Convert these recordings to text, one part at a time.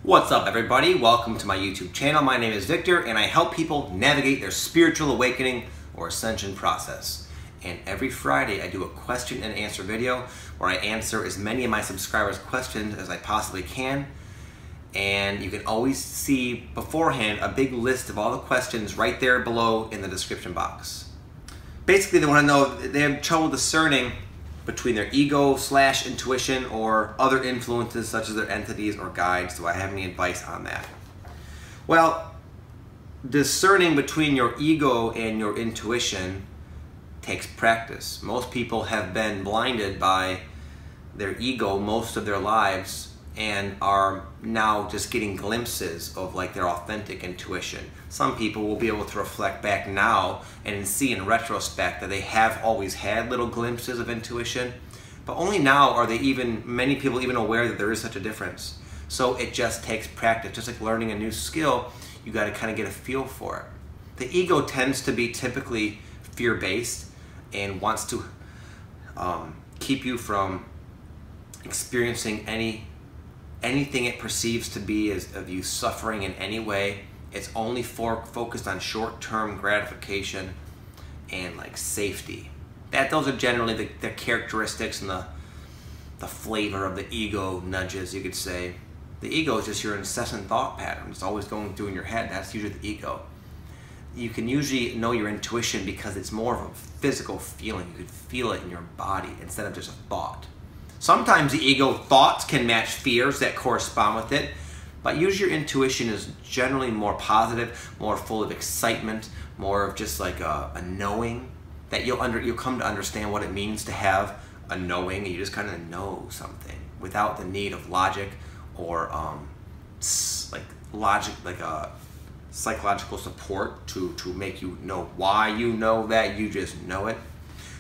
What's up, everybody? Welcome to my YouTube channel. My name is Victor and I help people navigate their spiritual awakening or ascension process. And every Friday I do a question and answer video where I answer as many of my subscribers' questions as I possibly can. And you can always see beforehand a big list of all the questions right there below in the description box. Basically, they want to know, they have trouble discerning between their ego/intuition or other influences such as their entities or guides. Do I have any advice on that? Well, discerning between your ego and your intuition takes practice. Most people have been blinded by their ego most of their lives and are now just getting glimpses of like their authentic intuition. Some people will be able to reflect back now and see in retrospect that they have always had little glimpses of intuition, but only now are many people even aware that there is such a difference. So it just takes practice. Just like learning a new skill, you got to kind of get a feel for it. The ego tends to be typically fear-based and wants to keep you from experiencing anything it perceives to be as of you suffering in any way. It's only focused on short-term gratification and like safety. Those are generally the characteristics and the flavor of the ego nudges, you could say. The ego is just your incessant thought pattern. It's always going through in your head. That's usually the ego. You can usually know your intuition because it's more of a physical feeling. You could feel it in your body instead of just a thought. Sometimes the ego thoughts can match fears that correspond with it, but usually your intuition is generally more positive, more full of excitement, more of just like a knowing that you'll come to understand what it means to have a knowing. You just kind of know something without the need of logic or a psychological support to make you know why you know that. You just know it.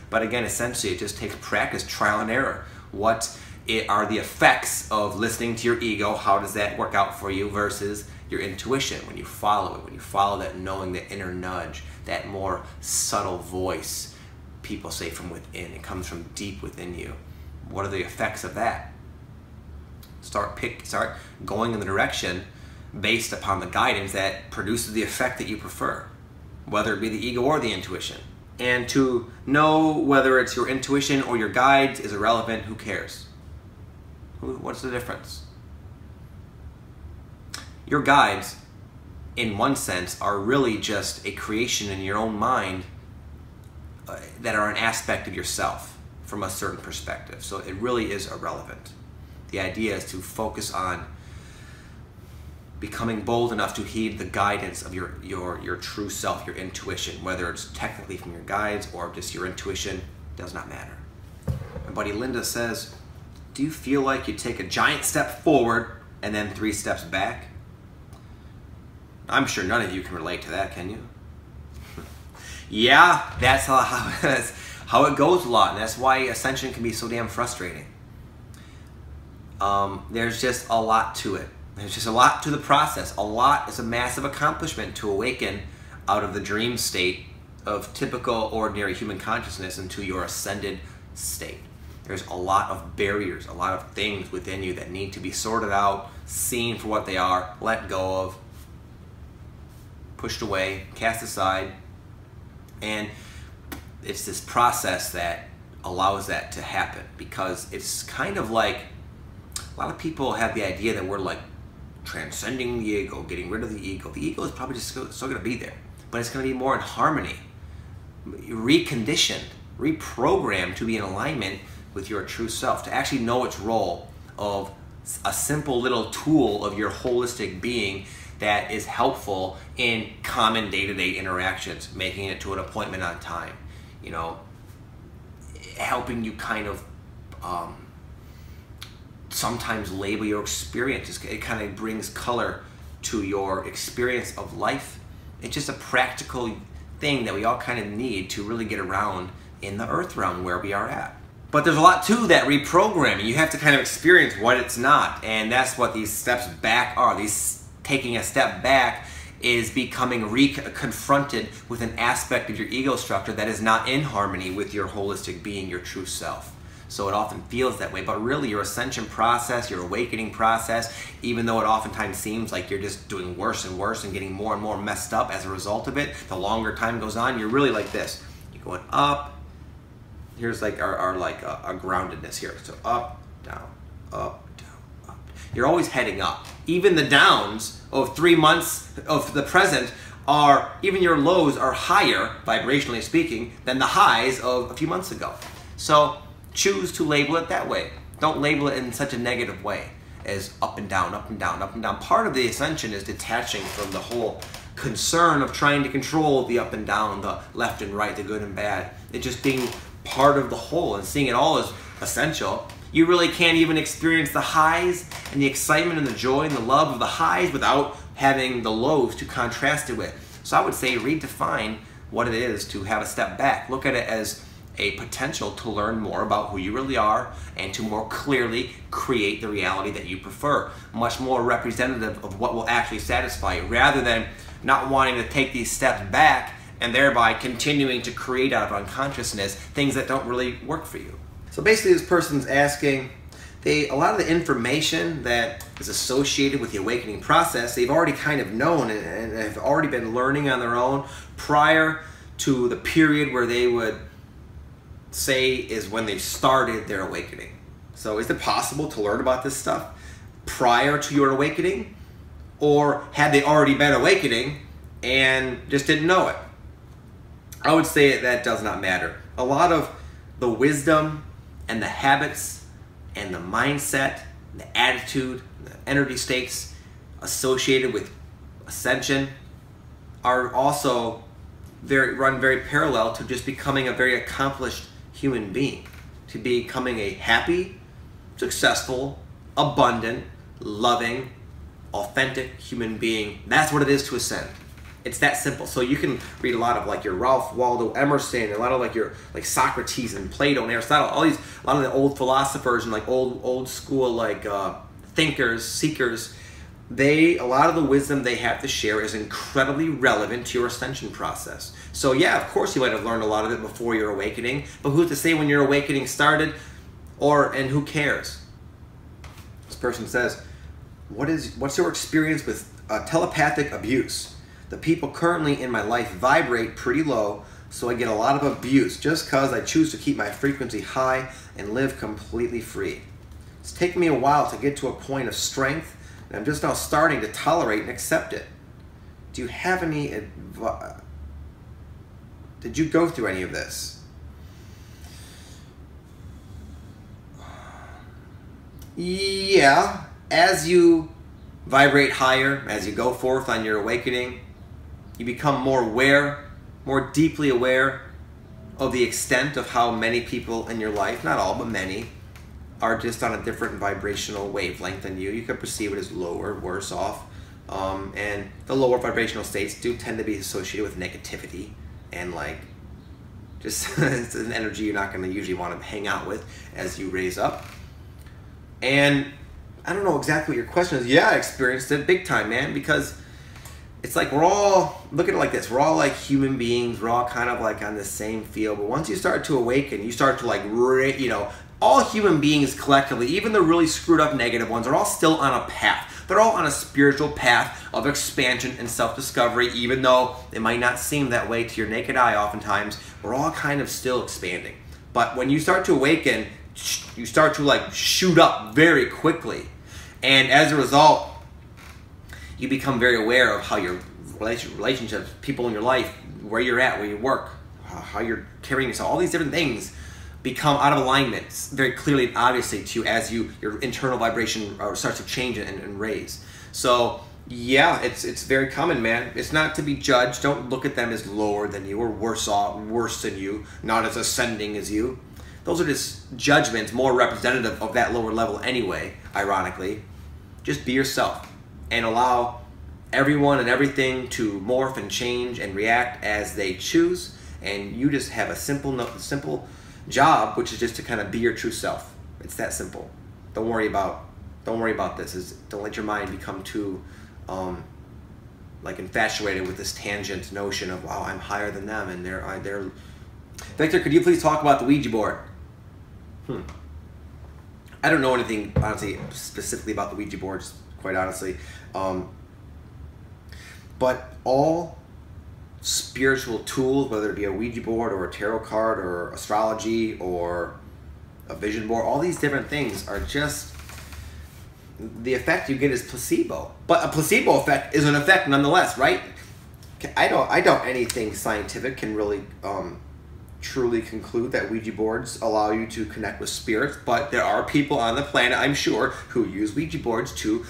But again, essentially, it just takes practice, trial and error. What are the effects of listening to your ego? How does that work out for you versus your intuition when you follow it, when you follow that knowing, the inner nudge, that more subtle voice people say from within. It comes from deep within you. What are the effects of that? Start going in the direction based upon the guidance that produces the effect that you prefer, whether it be the ego or the intuition. And to know whether it's your intuition or your guides is irrelevant. Who cares? What's the difference? Your guides, in one sense, are really just a creation in your own mind that are an aspect of yourself from a certain perspective. So it really is irrelevant. The idea is to focus on becoming bold enough to heed the guidance of your true self, your intuition, whether it's technically from your guides or just your intuition, does not matter. My buddy Linda says, do you feel like you take a giant step forward and then 3 steps back? I'm sure none of you can relate to that, can you? Yeah, that's how it goes a lot, and that's why ascension can be so damn frustrating. There's just a lot to it. There's just a lot to the process. A lot is a massive accomplishment to awaken out of the dream state of typical ordinary human consciousness into your ascended state. There's a lot of barriers, a lot of things within you that need to be sorted out, seen for what they are, let go of, pushed away, cast aside. And it's this process that allows that to happen, because it's kind of like a lot of people have the idea that we're like transcending the ego, getting rid of the ego. The ego is probably just still going to be there, but it's going to be more in harmony, reconditioned, reprogrammed to be in alignment with your true self, to actually know its role of a simple little tool of your holistic being that is helpful in common day-to-day interactions, making it to an appointment on time, you know, helping you kind of sometimes label your experience. It kind of brings color to your experience of life. It's just a practical thing that we all kind of need to really get around in the earth realm where we are at. But there's a lot to that reprogramming. You have to kind of experience what it's not, and that's what these steps back are. Taking a step back is becoming confronted with an aspect of your ego structure that is not in harmony with your holistic being, your true self. So it often feels that way, but really your ascension process, your awakening process, even though it oftentimes seems like you're just doing worse and worse and getting more and more messed up as a result of it, the longer time goes on, you're really like this. You're going up. Here's like our groundedness here. So up, down, up, down, up. You're always heading up. Even the downs of 3 months of the present are, even your lows are higher, vibrationally speaking, than the highs of a few months ago. So choose to label it that way. Don't label it in such a negative way as up and down, up and down, up and down. Part of the ascension is detaching from the whole concern of trying to control the up and down, the left and right, the good and bad. It's just being part of the whole and seeing it all as essential. You really can't even experience the highs and the excitement and the joy and the love of the highs without having the lows to contrast it with. So I would say redefine what it is to have a step back. Look at it as a potential to learn more about who you really are and to more clearly create the reality that you prefer. Much more representative of what will actually satisfy you, rather than not wanting to take these steps back and thereby continuing to create out of unconsciousness things that don't really work for you. So basically this person's asking, a lot of the information that is associated with the awakening process, they've already kind of known and have already been learning on their own prior to the period where they would say is when they started their awakening. So is it possible to learn about this stuff prior to your awakening? Or had they already been awakening and just didn't know it? I would say that does not matter. A lot of the wisdom and the habits and the mindset, the attitude, the energy states associated with ascension are also run very parallel to just becoming a very accomplished human being, to becoming a happy, successful, abundant, loving, authentic human being. That's what it is to ascend. It's that simple. So you can read a lot of like your Ralph Waldo Emerson, a lot of like your Socrates and Plato and Aristotle, a lot of the old philosophers and like old school like thinkers, seekers. A lot of the wisdom they have to share is incredibly relevant to your ascension process. So yeah, of course you might have learned a lot of it before your awakening, but who's to say when your awakening started, and who cares? This person says, what's your experience with telepathic abuse? The people currently in my life vibrate pretty low, so I get a lot of abuse just because I choose to keep my frequency high and live completely free. It's taken me a while to get to a point of strength, and I'm just now starting to tolerate and accept it. Do you have any advice? Did you go through any of this? Yeah, as you vibrate higher, as you go forth on your awakening, you become more aware, more deeply aware of the extent of how many people in your life, not all, but many, are just on a different vibrational wavelength than you. You can perceive it as lower, worse off. And the lower vibrational states do tend to be associated with negativity and like just it's an energy you're not going to usually want to hang out with as you raise up. And I don't know exactly what your question is. Yeah, I experienced it big time, man, because it's like we're all, look at it like this, we're all like human beings, we're all kind of like on the same field, but once you start to awaken, you start to like, all human beings collectively, even the really screwed up negative ones, are all still on a path. They're all on a spiritual path of expansion and self-discovery, even though it might not seem that way to your naked eye oftentimes. We're all kind of still expanding. But when you start to awaken, you start to like shoot up very quickly. And as a result, you become very aware of how your relationships, people in your life, where you're at, where you work, how you're carrying yourself, all these different things become out of alignment very clearly and obviously to you as your internal vibration starts to change and raise. So yeah, it's very common, man. It's not to be judged. Don't look at them as lower than you or worse than you, not as ascending as you. Those are just judgments, more representative of that lower level anyway, ironically. Just be yourself and allow everyone and everything to morph and change and react as they choose, and you just have a simple job, which is just to kind of be your true self. It's that simple. Don't worry about this. Don't let your mind become too like infatuated with this tangent notion of, wow, I'm higher than them and they're Victor, could you please talk about the Ouija board? I don't know anything, honestly, specifically about the Ouija boards, quite honestly. But all spiritual tools, whether it be a Ouija board or a tarot card or astrology or a vision board, all these different things are just, the effect you get is placebo. But a placebo effect is an effect nonetheless, right? I doubt anything scientific can really truly conclude that Ouija boards allow you to connect with spirits, but there are people on the planet, I'm sure, who use Ouija boards to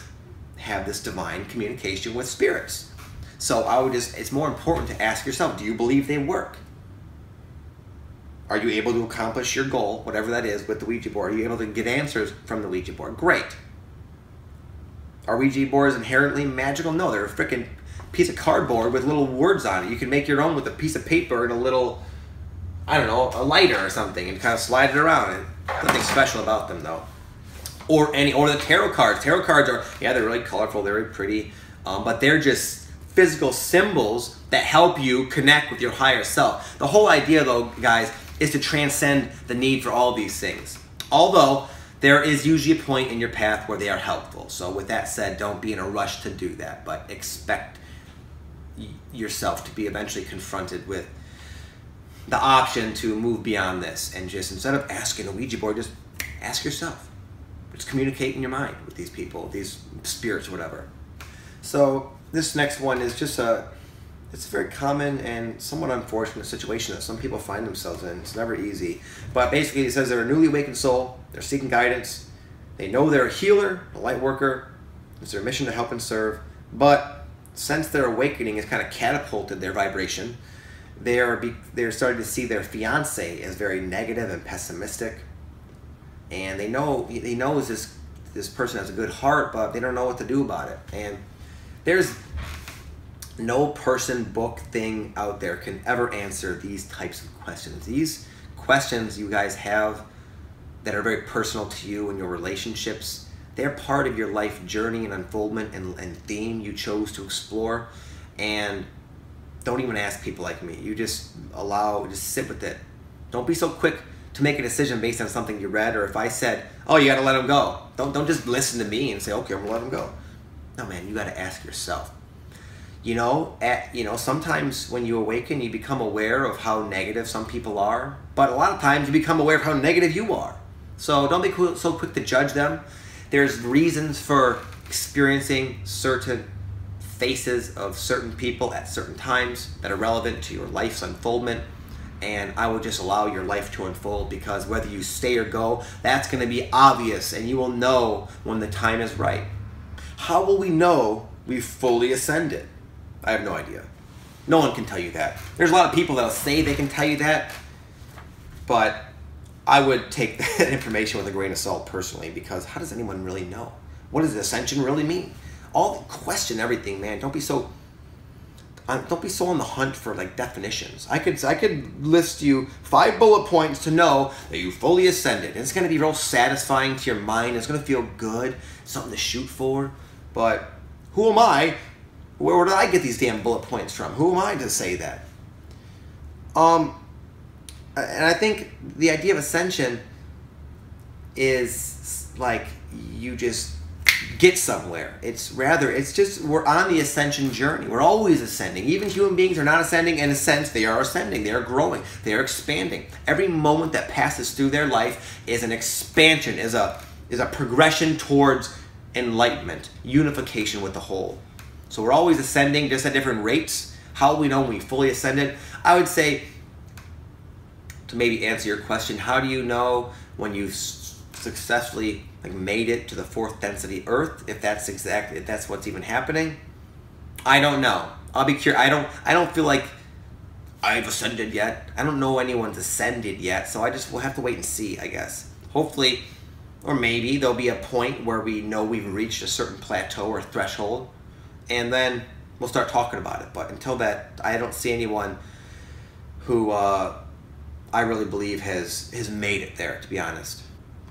have this divine communication with spirits. So I would just, it's more important to ask yourself, do you believe they work? Are you able to accomplish your goal, whatever that is, with the Ouija board? Are you able to get answers from the Ouija board? Great. Are Ouija boards inherently magical? No, they're a freaking piece of cardboard with little words on it. You can make your own with a piece of paper and a little, I don't know, a lighter or something, and kind of slide it around. Nothing special about them though. Or the tarot cards. Tarot cards are, yeah, they're really colorful, they're very pretty, but they're just physical symbols that help you connect with your higher self. The whole idea though, guys, is to transcend the need for all these things. Although, there is usually a point in your path where they are helpful. So with that said, don't be in a rush to do that, but expect yourself to be eventually confronted with the option to move beyond this, and just, instead of asking a Ouija board, just ask yourself. Just communicate in your mind with these people, these spirits, whatever. So this next one is just it's a very common and somewhat unfortunate situation that some people find themselves in. It's never easy. But basically it says they're a newly awakened soul, they're seeking guidance, they know they're a healer, a light worker, it's their mission to help and serve, but since their awakening has kind of catapulted their vibration, they're starting to see their fiance as very negative and pessimistic, and they know this person has a good heart, but they don't know what to do about it. And there's no person, book, thing out there can ever answer these types of questions. These questions you guys have that are very personal to you and your relationships, they're part of your life journey and unfoldment and theme you chose to explore. And don't even ask people like me. You just sit with it. Don't be so quick to make a decision based on something you read, or if I said, oh, you gotta let him go. Don't just listen to me and say, okay, I'm gonna let him go. No, man, you gotta ask yourself. Sometimes when you awaken, you become aware of how negative some people are, but a lot of times you become aware of how negative you are. So don't be so quick to judge them. There's reasons for experiencing certain faces of certain people at certain times that are relevant to your life's unfoldment, and I would just allow your life to unfold, because whether you stay or go, that's going to be obvious, and you will know when the time is right. How will we know we've fully ascended? I have no idea. No one can tell you that. There's a lot of people that'll say they can tell you that, but I would take that information with a grain of salt personally, because how does anyone really know? What does ascension really mean? Question everything, man. Don't be so on the hunt for like definitions. I could list you 5 bullet points to know that you fully ascended. And it's going to be real satisfying to your mind. It's going to feel good, something to shoot for. But who am I? Where did I get these damn bullet points from? Who am I to say that? And I think the idea of ascension is like you just get somewhere. It's just we're on the ascension journey. We're always ascending. Even human beings are not ascending. In a sense, they are ascending. They are growing. They are expanding. Every moment that passes through their life is an expansion, is a progression towards enlightenment, unification with the whole. So we're always ascending, just at different rates. How will we know when we fully ascended? I would say, to maybe answer your question, how do you know when you've successfully made it to the 4th density Earth, if that's what's even happening? I don't know. I'll be curious. I don't feel like I've ascended yet. I don't know anyone's ascended yet, so we'll have to wait and see, I guess. Hopefully, or maybe there'll be a point where we know we've reached a certain plateau or threshold, and then we'll start talking about it. But until that, I don't see anyone who I really believe has made it there, to be honest.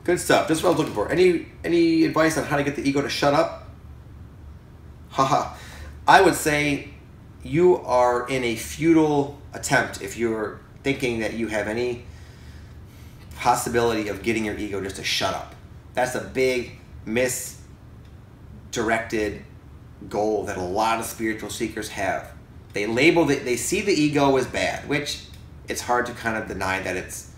Good stuff. Just what I was looking for. Any advice on how to get the ego to shut up? Haha. I would say you are in a futile attempt if you're thinking that you have any possibility of getting your ego just to shut up. That's a big misdirected goal that a lot of spiritual seekers have. They label it, they see the ego as bad, which it's hard to kind of deny that it's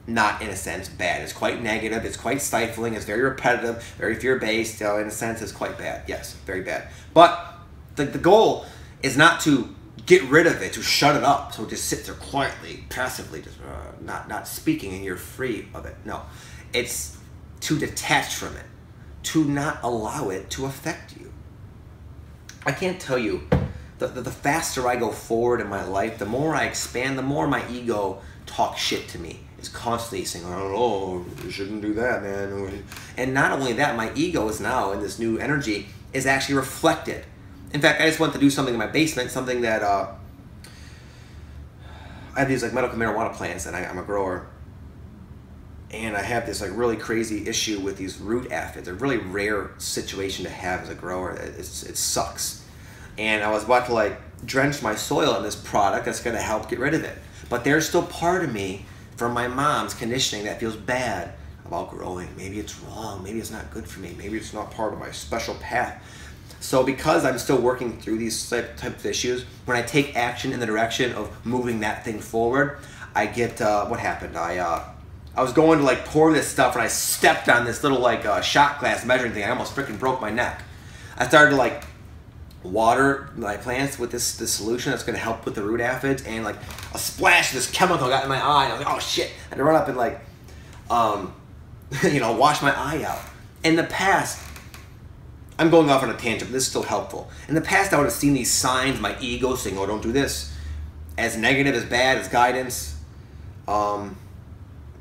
not, in a sense, bad. It's quite negative, it's quite stifling, it's very repetitive, very fear-based, in a sense it's quite bad. Yes, very bad. But the goal is not to get rid of it, to shut it up, so it just sits there quietly, passively, just not speaking, and you're free of it. No, it's to detach from it, to not allow it to affect you. I can't tell you, the faster I go forward in my life, the more I expand, the more my ego talks shit to me. It's constantly saying, oh, you shouldn't do that, man. And not only that, my ego is now, in this new energy, is actually reflected. In fact, I just went to do something in my basement, something that, I have these like medical marijuana plants, and I'm a grower. And I have this like really crazy issue with these root aphids. A really rare situation to have as a grower. It sucks. And I was about to like drench my soil in this product that's going to help get rid of it. But there's still part of me from my mom's conditioning that feels bad about growing. Maybe it's wrong. Maybe it's not good for me. Maybe it's not part of my special path. So because I'm still working through these type of issues, when I take action in the direction of moving that thing forward, I get, what happened? I was going to like pour this stuff, and I stepped on this little like shot glass measuring thing. I almost freaking broke my neck. I started to like water my plants with this solution that's going to help with the root aphids, and like a splash of this chemical got in my eye, and I was like, oh shit. I had to run up and like, wash my eye out. In the past, I'm going off on a tangent, but this is still helpful. In the past, I would have seen these signs, my ego saying, oh, don't do this, as negative, as bad, as guidance.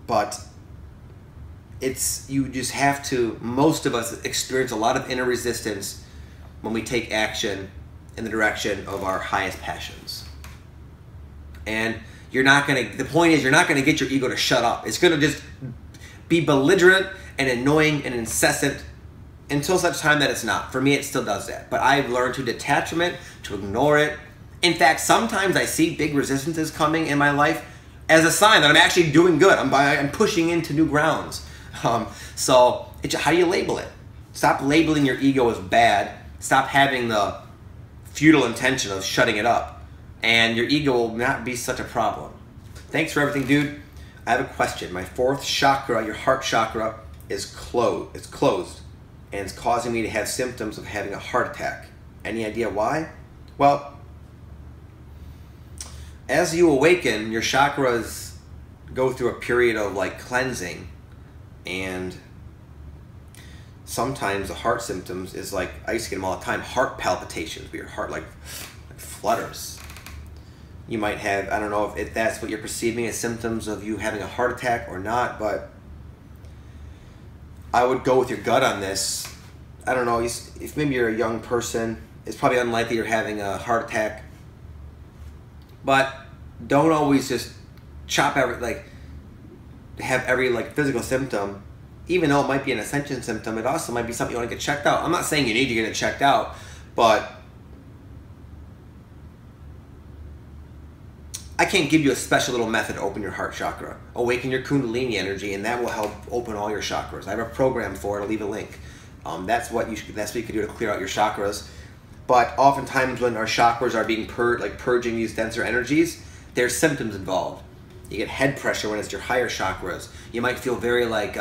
But you just have to, most of us experience a lot of inner resistance when we take action in the direction of our highest passions. And the point is, you're not gonna get your ego to shut up. It's gonna just be belligerent and annoying and incessant until such time that it's not. For me, it still does that. But I've learned to detach from it, to ignore it. In fact, sometimes I see big resistances coming in my life as a sign that I'm actually doing good. I'm pushing into new grounds. So how do you label it? Stop labeling your ego as bad. Stop having the futile intention of shutting it up, and your ego will not be such a problem. Thanks for everything, dude. I have a question. My fourth chakra, your heart chakra, is closed. It's closed, and it's causing me to have symptoms of having a heart attack. Any idea why? Well, as you awaken, your chakras go through a period of like cleansing, and sometimes the heart symptoms is like, I used to get them all the time, heart palpitations, where your heart like flutters. You might have, I don't know if that's what you're perceiving as symptoms of you having a heart attack or not, but I would go with your gut on this. I don't know, if maybe you're a young person, it's probably unlikely you're having a heart attack, but don't always just have every like physical symptom. Even though it might be an ascension symptom, it also might be something you want to get checked out. I'm not saying you need to get it checked out, but I can't give you a special little method to open your heart chakra. Awaken your Kundalini energy, and that will help open all your chakras. I have a program for it. I'll leave a link. That's what you can do to clear out your chakras. But oftentimes when our chakras are being purging these denser energies, there's symptoms involved. You get head pressure when it's your higher chakras. You might feel very like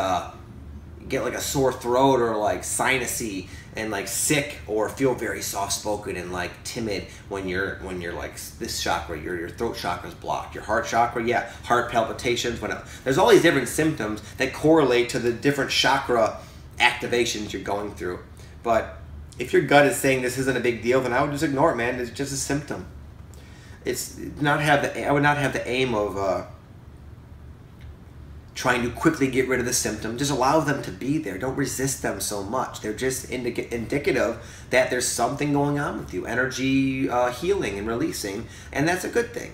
get like a sore throat, or like sinusy and like sick, or feel very soft-spoken and like timid when you're like this chakra, your throat chakra is blocked. Your heart chakra, yeah, heart palpitations. There's all these different symptoms that correlate to the different chakra activations you're going through. But if your gut is saying this isn't a big deal, then I would just ignore it, man. It's just a symptom. I would not have the aim of trying to quickly get rid of the symptom. Just allow them to be there. Don't resist them so much. They're just indicative that there's something going on with you. Energy healing and releasing, and that's a good thing.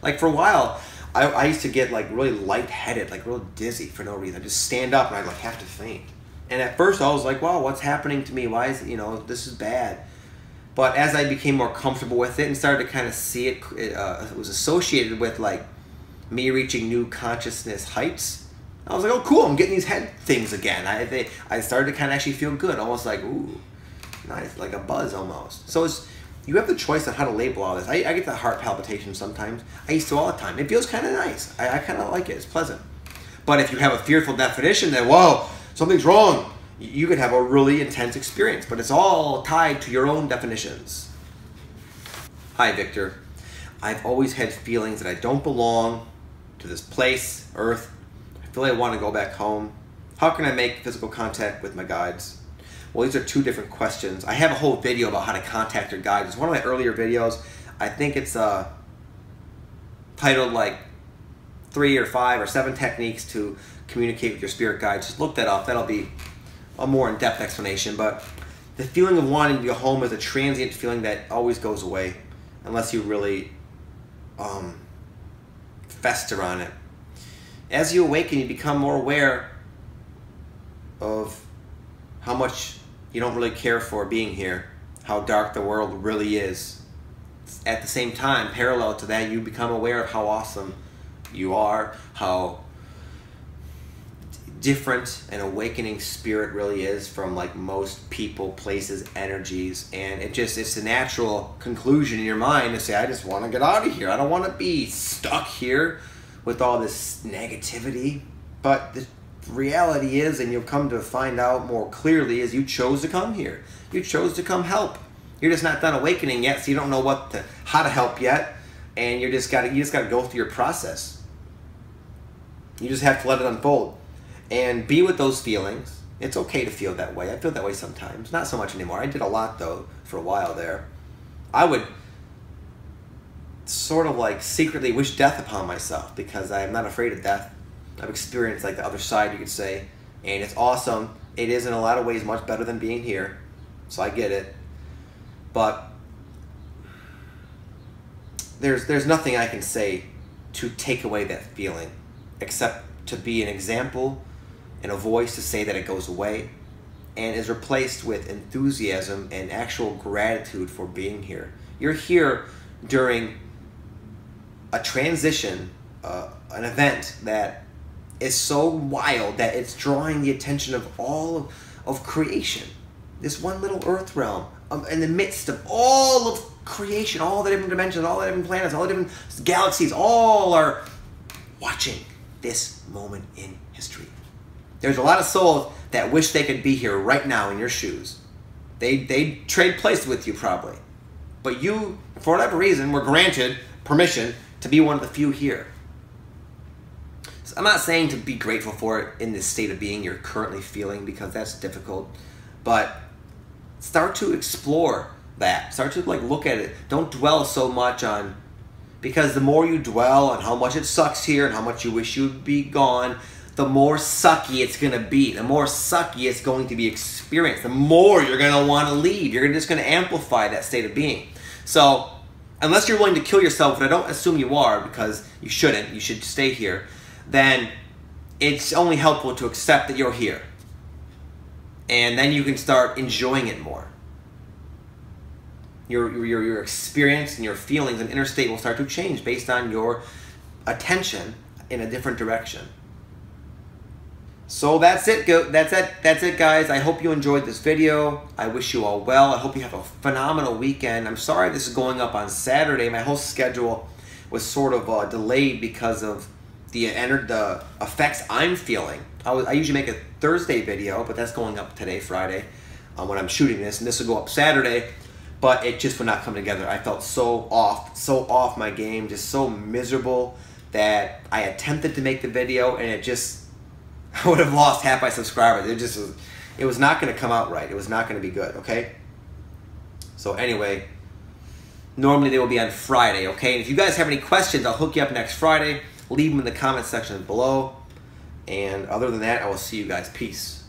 Like for a while, I used to get like really lightheaded, like real dizzy for no reason. I'd just stand up and I'd like have to faint. And at first I was like, wow, what's happening to me? Why is this is bad. But as I became more comfortable with it and started to kind of see it was associated with like me reaching new consciousness heights, I was like, oh, cool, I'm getting these head things again. I started to kind of actually feel good, almost like, ooh, nice, like a buzz almost. So you have the choice on how to label all this. I get the heart palpitations sometimes. I used to all the time. It feels kind of nice. I kind of like it. It's pleasant. But if you have a fearful definition that, whoa, something's wrong, you could have a really intense experience. But it's all tied to your own definitions. Hi, Victor. I've always had feelings that I don't belong to this place, Earth. I feel like I want to go back home. How can I make physical contact with my guides? Well, these are two different questions. I have a whole video about how to contact your guides. It's one of my earlier videos. I think it's titled like 3 or 5 or 7 techniques to communicate with your spirit guides. Just look that up. That'll be a more in-depth explanation. But the feeling of wanting to go home is a transient feeling that always goes away unless you really fester on it. As you awaken, you become more aware of how much you don't really care for being here, how dark the world really is. At the same time, parallel to that, you become aware of how awesome you are, how different an awakening spirit really is from like most people, places, energies, and it's a natural conclusion in your mind to say, I just want to get out of here. I don't want to be stuck here with all this negativity. But the reality is, and you'll come to find out more clearly, is you chose to come here. You chose to come help. You're just not done awakening yet, so you don't know how to help yet, and you just gotta go through your process. You just have to let it unfold and be with those feelings. It's okay to feel that way. I feel that way sometimes, not so much anymore. I did a lot though for a while there. I would sort of like secretly wish death upon myself because I am not afraid of death. I've experienced like the other side, you could say, and it's awesome. It is in a lot of ways much better than being here, so I get it. But there's nothing I can say to take away that feeling, except to be an example and a voice to say that it goes away and is replaced with enthusiasm and actual gratitude for being here. You're here during a transition, an event that is so wild that it's drawing the attention of all of creation. This one little earth realm, in the midst of all of creation, all the different dimensions, all the different planets, all the different galaxies, all are watching this moment in history. There's a lot of souls that wish they could be here right now in your shoes. They trade places with you probably. But you, for whatever reason, were granted permission to be one of the few here. So I'm not saying to be grateful for it in this state of being you're currently feeling, because that's difficult. But start to explore that. Start to like look at it. Don't dwell so much on, because the more you dwell on how much it sucks here and how much you wish you'd be gone, the more sucky it's going to be. The more sucky it's going to be experienced. The more you're going to want to leave. You're just going to amplify that state of being. So unless you're willing to kill yourself, and I don't assume you are, because you shouldn't, you should stay here, then it's only helpful to accept that you're here. And then you can start enjoying it more. Your experience and your feelings and inner state will start to change based on your attention in a different direction. So that's it. That's it, guys. I hope you enjoyed this video. I wish you all well. I hope you have a phenomenal weekend. I'm sorry this is going up on Saturday. My whole schedule was sort of delayed because of the effects I'm feeling. I usually make a Thursday video, but that's going up today, Friday, when I'm shooting this, and this will go up Saturday. But it just would not come together. I felt so off my game, just so miserable that I attempted to make the video, and it just, I would have lost half my subscribers. It was not going to come out right. It was not going to be good, okay? So anyway, normally they will be on Friday, okay? And if you guys have any questions, I'll hook you up next Friday. Leave them in the comment section below. And other than that, I will see you guys. Peace.